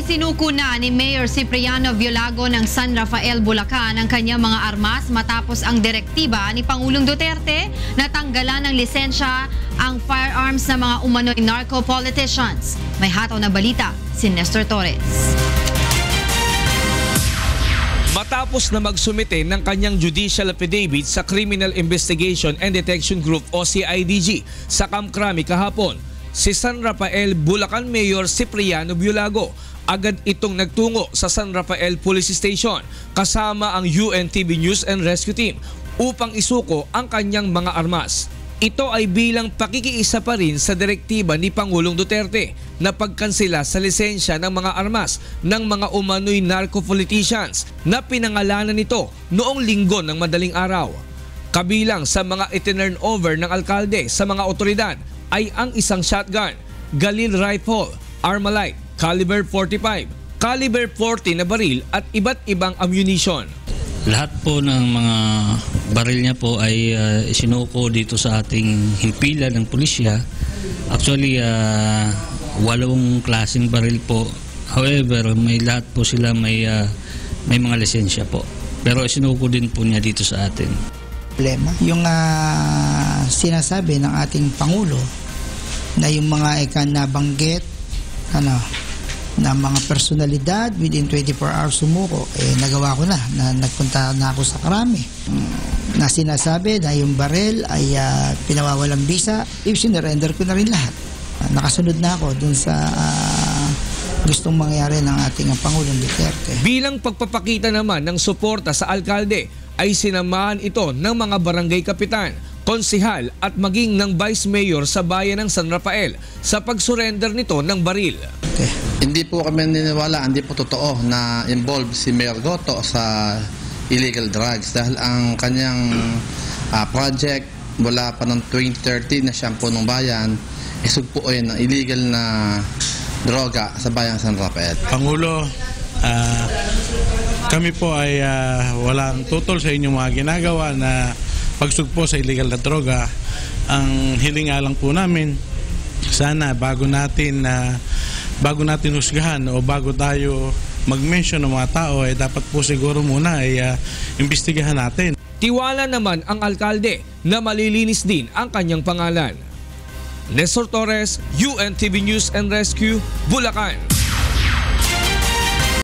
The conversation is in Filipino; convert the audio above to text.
Isinuko na ni Mayor Cipriano Violago ng San Rafael, Bulacan ang kanyang mga armas matapos ang direktiba ni Pangulong Duterte na tanggalan ng lisensya ang firearms ng mga umano'y narco-politicians. May hataw na balita si Nestor Torres. Matapos na magsumite ng kanyang judicial affidavit sa Criminal Investigation and Detection Group o CIDG sa Camp Crame kahapon, si San Rafael, Bulacan Mayor Cipriano Violago agad itong nagtungo sa San Rafael Police Station kasama ang UNTV News and Rescue Team upang isuko ang kanyang mga armas. Ito ay bilang pakikiisa pa rin sa direktiba ni Pangulong Duterte na pagkansela sa lisensya ng mga armas ng mga umano'y narco-politicians na pinangalanan nito noong linggo ng madaling araw. Kabilang sa mga itinurn over ng alkalde sa mga otoridad ay ang isang shotgun, Galil rifle, Armalite, caliber 45, caliber 40 na baril at iba't ibang ammunition. Lahat po ng mga baril niya po ay isinuko dito sa ating himpilan ng pulisya. Actually, 8 klaseng baril po. However, may lahat po sila may mga lisensya po. Pero isinuko din po niya dito sa atin. Problema. Yung sinasabi ng ating Pangulo na yung mga nabanggit na mga personalidad within 24 hours sumuko, nagawa ko na nagpunta na ako sa Crame. Na sinasabi na yung baril ay pinawawalang bisa, sinurrender ko na rin lahat. Nakasunod na ako dun sa gustong mangyari ng ating Pangulong Duterte. Bilang pagpapakita naman ng suporta sa alkalde, ay sinamahan ito ng mga barangay kapitan, konsihal at maging ng vice mayor sa bayan ng San Rafael sa pag-surrender nito ng baril. Okay. Hindi po kami niniwala, hindi po totoo na involved si Mayor Goto sa illegal drugs dahil ang kanyang project mula pa ng 2013 na Shampoo ng Bayan, isugpuin ng illegal na droga sa bayan ng San Rafael. Pangulo, kami po ay walang tutol sa inyong mga ginagawa na pagsugpo sa illegal na droga. Ang hilinga lang po namin, sana bago natin husgahan o bago tayo mag-mention ng mga tao, dapat po siguro muna imbestigahan natin. Tiwala naman ang alkalde na malilinis din ang kanyang pangalan. Nestor Torres, UNTV News and Rescue, Bulacan.